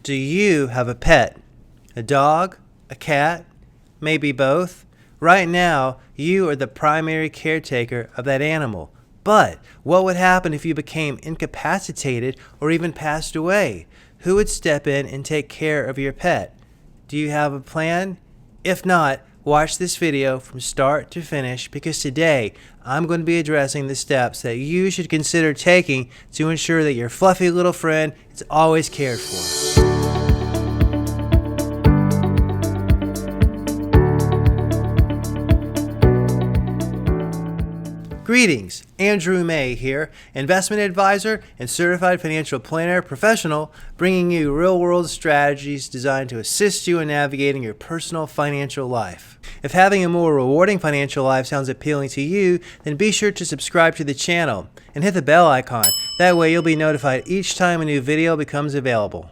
Do you have a pet? A dog? A cat? Maybe both? Right now, you are the primary caretaker of that animal. But what would happen if you became incapacitated or even passed away? Who would step in and take care of your pet? Do you have a plan? If not, watch this video from start to finish, because today I'm going to be addressing the steps that you should consider taking to ensure that your fluffy little friend is always cared for. Greetings, Andrew May here, investment advisor and certified financial planner professional, bringing you real-world strategies designed to assist you in navigating your personal financial life. If having a more rewarding financial life sounds appealing to you, then be sure to subscribe to the channel and hit the bell icon. That way you'll be notified each time a new video becomes available.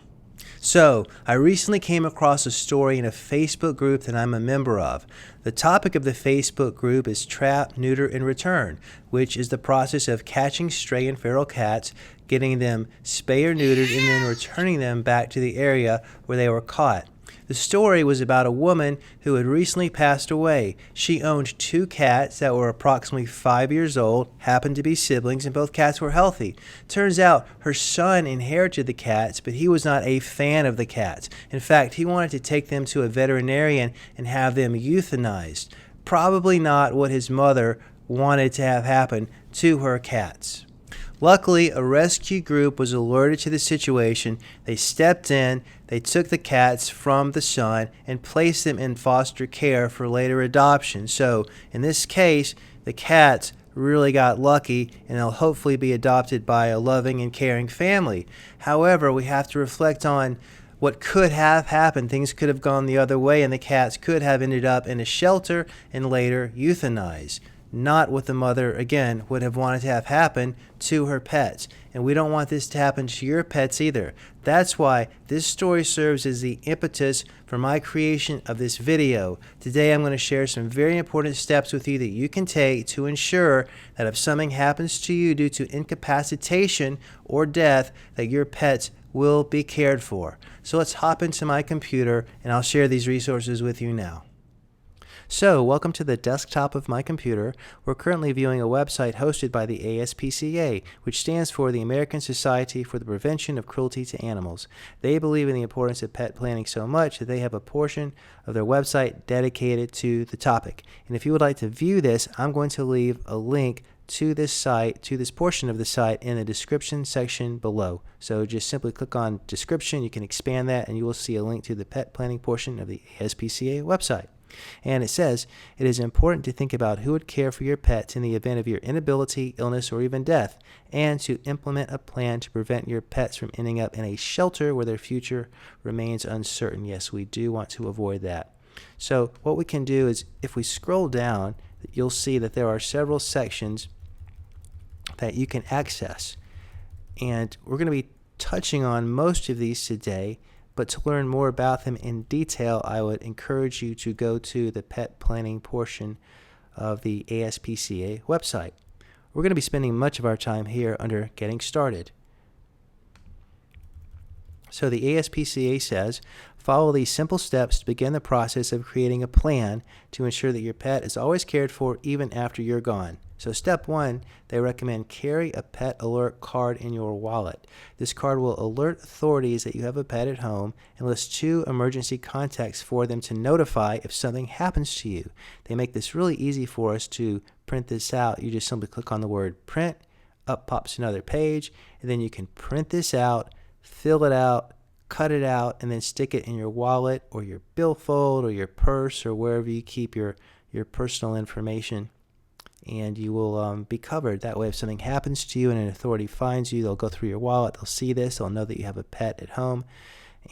So, I recently came across a story in a Facebook group that I'm a member of. The topic of the Facebook group is trap, neuter, and return, which is the process of catching stray and feral cats, getting them spay or neutered, and then returning them back to the area where they were caught. The story was about a woman who had recently passed away. She owned 2 cats that were approximately 5 years old, happened to be siblings, and both cats were healthy. Turns out her son inherited the cats, but he was not a fan of the cats. In fact, he wanted to take them to a veterinarian and have them euthanized. Probably not what his mother wanted to have happen to her cats. Luckily, a rescue group was alerted to the situation. They stepped in, they took the cats from the son and placed them in foster care for later adoption. So, in this case, the cats really got lucky and they'll hopefully be adopted by a loving and caring family. However, we have to reflect on what could have happened. Things could have gone the other way and the cats could have ended up in a shelter and later euthanized. Not what the mother, again, would have wanted to have happen to her pets. And we don't want this to happen to your pets either. That's why this story serves as the impetus for my creation of this video. Today I'm going to share some very important steps with you that you can take to ensure that if something happens to you due to incapacitation or death, that your pets will be cared for. So let's hop into my computer and I'll share these resources with you now. So, welcome to the desktop of my computer. We're currently viewing a website hosted by the ASPCA, which stands for the American Society for the Prevention of Cruelty to Animals. They believe in the importance of pet planning so much that they have a portion of their website dedicated to the topic. And if you would like to view this, I'm going to leave a link to this site, to this portion of the site, in the description section below. So just simply click on description, you can expand that, and you will see a link to the pet planning portion of the ASPCA website. And it says, it is important to think about who would care for your pets in the event of your inability, illness, or even death, and to implement a plan to prevent your pets from ending up in a shelter where their future remains uncertain. Yes, we do want to avoid that. So what we can do is, if we scroll down, you'll see that there are several sections that you can access. And we're going to be touching on most of these today. But to learn more about them in detail, I would encourage you to go to the pet planning portion of the ASPCA website. We're going to be spending much of our time here under Getting Started. So the ASPCA says, follow these simple steps to begin the process of creating a plan to ensure that your pet is always cared for even after you're gone. So step 1, they recommend carry a pet alert card in your wallet. This card will alert authorities that you have a pet at home and list 2 emergency contacts for them to notify if something happens to you. They make this really easy for us to print this out. You just simply click on the word print, up pops another page, and then you can print this out, fill it out, cut it out, and then stick it in your wallet or your billfold or your purse or wherever you keep your personal information. And you will be covered. That way, if something happens to you and an authority finds you, they'll go through your wallet, they'll see this, they'll know that you have a pet at home,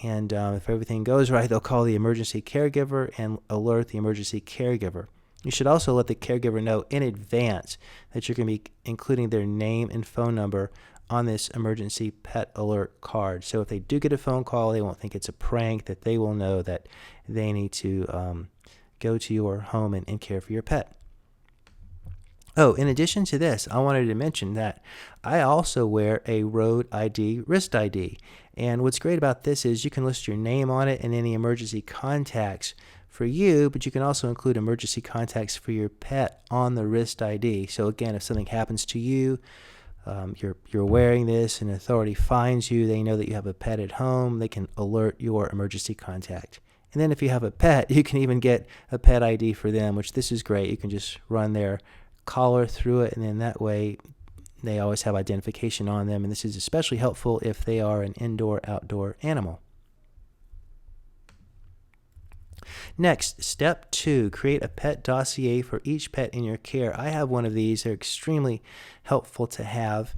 and if everything goes right, they'll call the emergency caregiver and alert the emergency caregiver. You should also let the caregiver know in advance that you're going to be including their name and phone number on this emergency pet alert card. So if they do get a phone call, they won't think it's a prank, that they will know that they need to go to your home and care for your pet. Oh, in addition to this, I wanted to mention that I also wear a Road ID wrist ID. And what's great about this is you can list your name on it and any emergency contacts for you, but you can also include emergency contacts for your pet on the wrist ID. So again, if something happens to you, you're wearing this and authority finds you, they know that you have a pet at home, they can alert your emergency contact. And then if you have a pet, you can even get a pet ID for them, which this is great. You can just run their collar through it, and then that way they always have identification on them, and this is especially helpful if they are an indoor-outdoor animal. Next, step 2, create a pet dossier for each pet in your care. I have one of these. They're extremely helpful to have.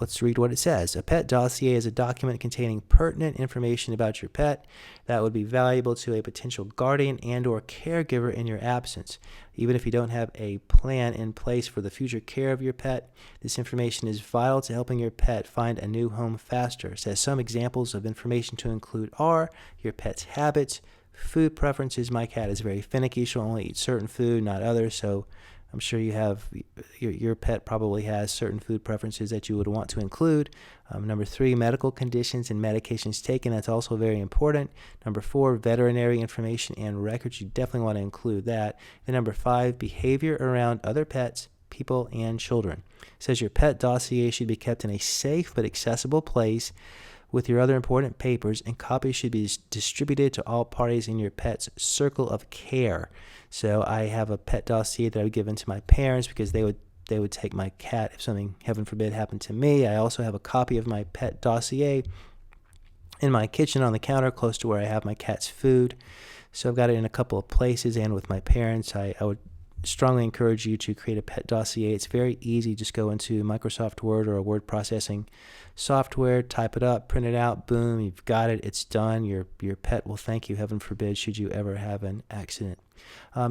Let's read what it says. A pet dossier is a document containing pertinent information about your pet that would be valuable to a potential guardian and or caregiver in your absence. Even if you don't have a plan in place for the future care of your pet, this information is vital to helping your pet find a new home faster. It says some examples of information to include are your pet's habits, food preferences. My cat is very finicky. She'll only eat certain food, not others. So I'm sure you have, your pet probably has certain food preferences that you would want to include. Number 3, medical conditions and medications taken. That's also very important. Number 4, veterinary information and records. You definitely want to include that. And number 5, behavior around other pets, people, and children. It says your pet dossier should be kept in a safe but accessible place with your other important papers, and copies should be distributed to all parties in your pet's circle of care. So I have a pet dossier that I would give to my parents because they would take my cat if something, heaven forbid, happened to me. I also have a copy of my pet dossier in my kitchen on the counter close to where I have my cat's food. So I've got it in a couple of places, and with my parents, I would strongly encourage you to create a pet dossier. It's very easy. Just go into Microsoft Word or a word processing software, type it up, print it out, boom, you've got it, it's done. Your pet will thank you, heaven forbid, should you ever have an accident.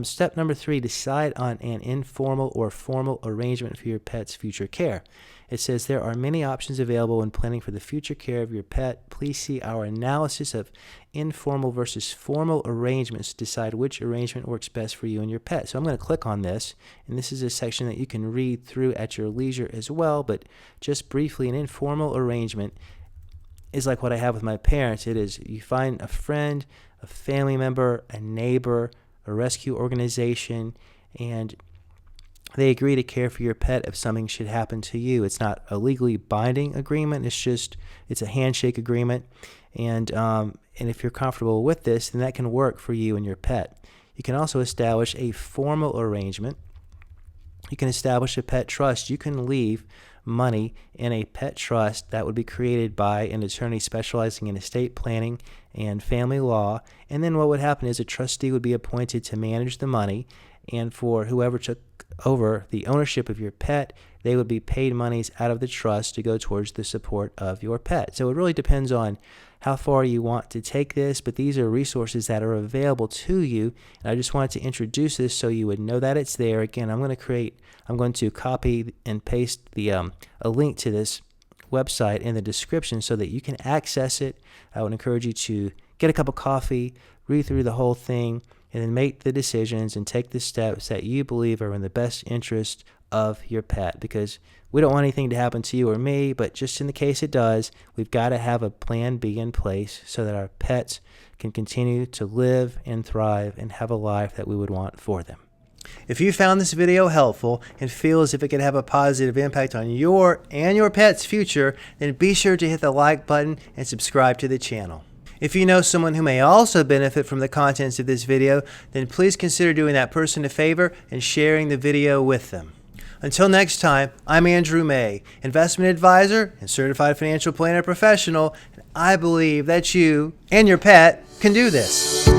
Step number 3, decide on an informal or formal arrangement for your pet's future care. It says there are many options available when planning for the future care of your pet. Please see our analysis of informal versus formal arrangements to decide which arrangement works best for you and your pet. So I'm going to click on this, and this is a section that you can read through at your leisure as well, but just briefly, an informal arrangement is like what I have with my parents. It is you find a friend, a family member, a neighbor, a rescue organization, and they agree to care for your pet if something should happen to you. It's not a legally binding agreement. It's a handshake agreement. And if you're comfortable with this, then that can work for you and your pet. You can also establish a formal arrangement. You can establish a pet trust. You can leave money in a pet trust that would be created by an attorney specializing in estate planning and family law. And then what would happen is a trustee would be appointed to manage the money, and for whoever took over the ownership of your pet, they would be paid monies out of the trust to go towards the support of your pet. So it really depends on how far you want to take this, but these are resources that are available to you. And I just wanted to introduce this so you would know that it's there. Again, I'm going to copy and paste a link to this website in the description so that you can access it. I would encourage you to get a cup of coffee, read through the whole thing, and then make the decisions and take the steps that you believe are in the best interest of your pet, because we don't want anything to happen to you or me, but just in the case it does, we've got to have a plan B in place so that our pets can continue to live and thrive and have a life that we would want for them. If you found this video helpful and feel as if it could have a positive impact on your and your pet's future, then be sure to hit the like button and subscribe to the channel. If you know someone who may also benefit from the contents of this video, then please consider doing that person a favor and sharing the video with them. Until next time, I'm Andrew May, investment advisor and certified financial planner professional, and I believe that you and your pet can do this.